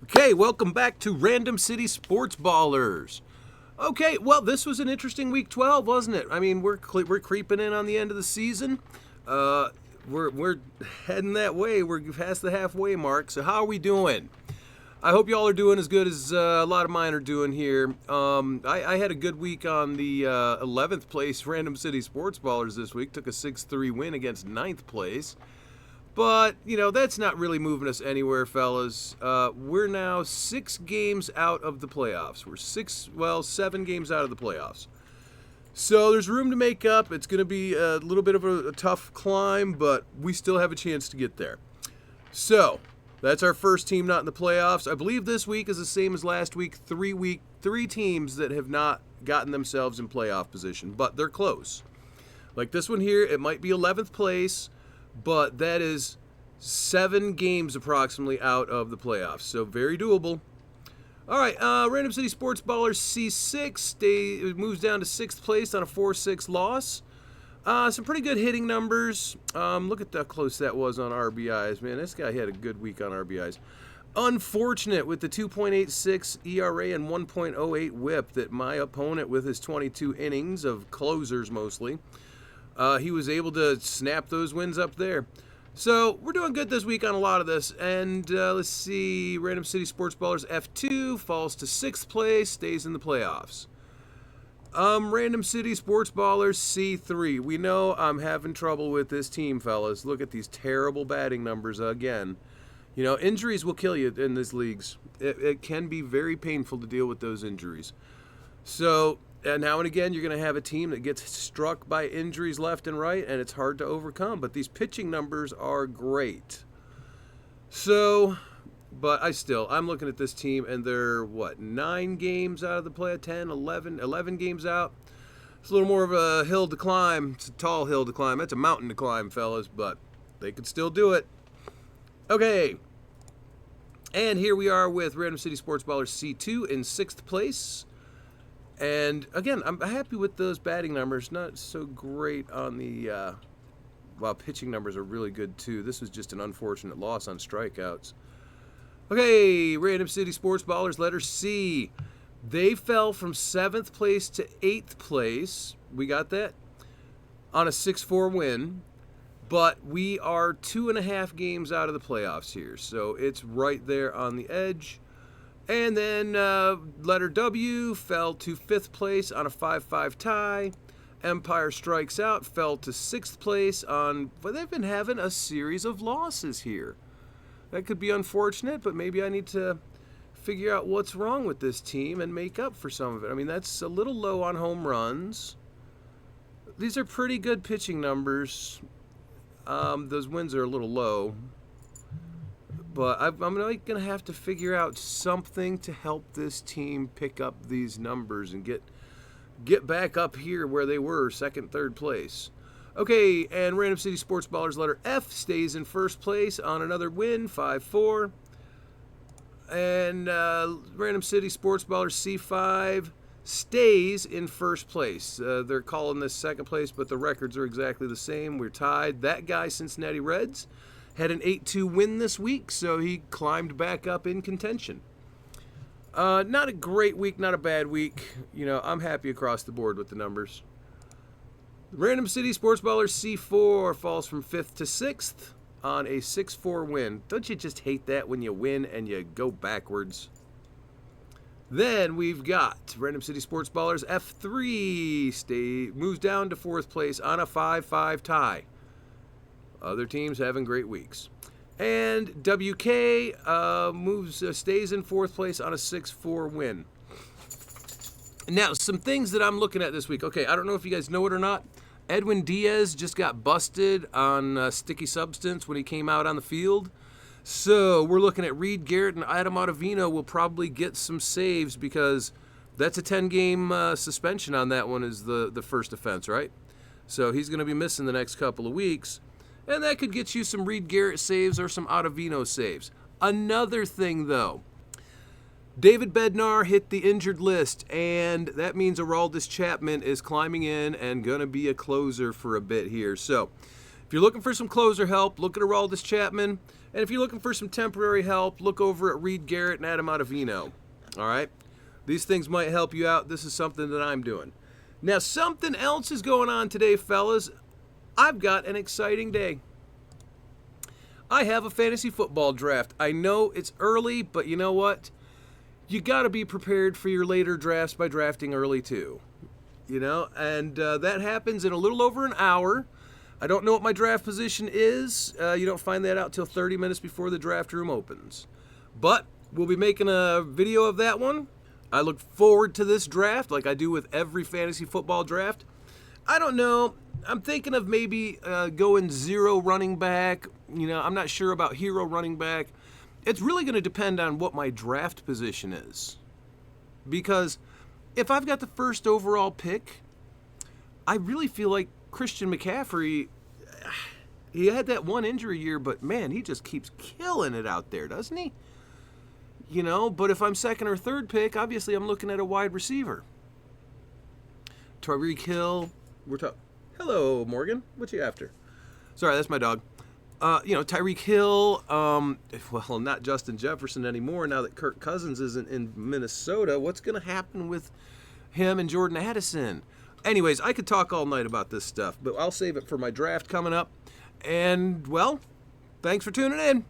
Okay, welcome back to Random City Sports Ballers. Okay, well, this was an interesting week 12, wasn't it? I mean, we're creeping in on the end of the season. Uh, we're heading that way. We're past the halfway mark. So how are we doing? I hope y'all are doing as good as a lot of mine are doing here. I had a good week on the 11th place Random City Sports Ballers this week. Took a 6-3 win against ninth place. But, that's not really moving us anywhere, fellas. We're now 6 games out of the playoffs. We're 7 games out of the playoffs. So there's room to make up. It's going to be a little bit of a tough climb, but we still have a chance to get there. So that's our first team not in the playoffs. I believe this week is the same as last week. 3 teams that have not gotten themselves in playoff position, but they're close. Like this one here, it might be 11th place, but that is 7 games approximately out of the playoffs, so very doable. All right, Random City Sports Ballers C6 moves down to 6th place on a 4-6 loss. Some pretty good hitting numbers. Look at how close that was on RBIs. Man, this guy had a good week on RBIs. Unfortunate with the 2.86 ERA and 1.08 WHIP that my opponent, with his 22 innings of closers mostly, he was able to snap those wins up there. So we're doing good this week on a lot of this. And let's see, Random City Sports Ballers F2 falls to 6th place, stays in the playoffs. Random City Sports Ballers C3. We know I'm having trouble with this team, fellas. Look at these terrible batting numbers again. Injuries will kill you in these leagues. It can be very painful to deal with those injuries. So now and again, you're going to have a team that gets struck by injuries left and right, and it's hard to overcome. But these pitching numbers are great. So, but I'm looking at this team, and they're, 9 games out of the play, 10, 11 games out. It's a little more of a hill to climb. It's a tall hill to climb. That's a mountain to climb, fellas, but they could still do it. Okay. And here we are with Random City Sports Ballers C2 in 6th place. And again, I'm happy with those batting numbers. Not so great on the, pitching numbers are really good too. This was just an unfortunate loss on strikeouts. Okay, Random City Sports Ballers, letter C. They fell from 7th place to 8th place. We got that on a 6-4 win. But we are 2.5 games out of the playoffs here. So it's right there on the edge. And then letter W fell to 5th place on a 5-5 tie. Empire Strikes Out fell to 6th place on, they've been having a series of losses here. That could be unfortunate, but maybe I need to figure out what's wrong with this team and make up for some of it. I mean, that's a little low on home runs. These are pretty good pitching numbers. Those wins are a little low. But I'm going to have to figure out something to help this team pick up these numbers and get back up here where they were, 2nd, 3rd place. Okay, and Random City Sports Ballers letter F stays in 1st place on another win, 5-4. And Random City Sports Ballers C5 stays in 1st place. They're calling this 2nd place, but the records are exactly the same. We're tied. That guy, Cincinnati Reds, had an 8-2 win this week, so he climbed back up in contention. Not a great week, not a bad week. I'm happy across the board with the numbers. Random City Sports Ballers C4 falls from 5th to 6th on a 6-4 win. Don't you just hate that when you win and you go backwards? Then we've got Random City Sports Ballers F3 moves down to 4th place on a 5-5 tie. Other teams having great weeks. And WK stays in 4th place on a 6-4 win. Now, some things that I'm looking at this week. Okay, I don't know if you guys know it or not. Edwin Diaz just got busted on sticky substance when he came out on the field. So we're looking at Reed Garrett and Adam Ottavino will probably get some saves because that's a 10-game suspension on that one is the first offense, right? So he's going to be missing the next couple of weeks. And that could get you some Reed Garrett saves or some Ottavino saves. Another thing, though, David Bednar hit the injured list, and that means Aroldis Chapman is climbing in and going to be a closer for a bit here. So If you're looking for some closer help, look at Aroldis Chapman. And if you're looking for some temporary help, look over at Reed Garrett and Adam Ottavino. All right? These things might help you out. This is something that I'm doing. Now, something else is going on today, fellas. I've got an exciting day. I have a fantasy football draft. I know it's early, but you know what? You got to be prepared for your later drafts by drafting early too. You know, and that happens in a little over an hour. I don't know what my draft position is. You don't find that out till 30 minutes before the draft room opens. But we'll be making a video of that one. I look forward to this draft like I do with every fantasy football draft. I don't know. I'm thinking of maybe going 0 running back. You know, I'm not sure about hero running back. It's really going to depend on what my draft position is. Because if I've got the first overall pick, I really feel like Christian McCaffrey, he had that one injury year, but man, he just keeps killing it out there, doesn't he? You know, but if I'm second or third pick, obviously I'm looking at a wide receiver. Tyreek Hill, we're talking. Hello, Morgan. What you after? Sorry, that's my dog. You know, Tyreek Hill, well, not Justin Jefferson anymore now that Kirk Cousins isn't in Minnesota. What's going to happen with him and Jordan Addison? Anyways, I could talk all night about this stuff, but I'll save it for my draft coming up. And, well, thanks for tuning in.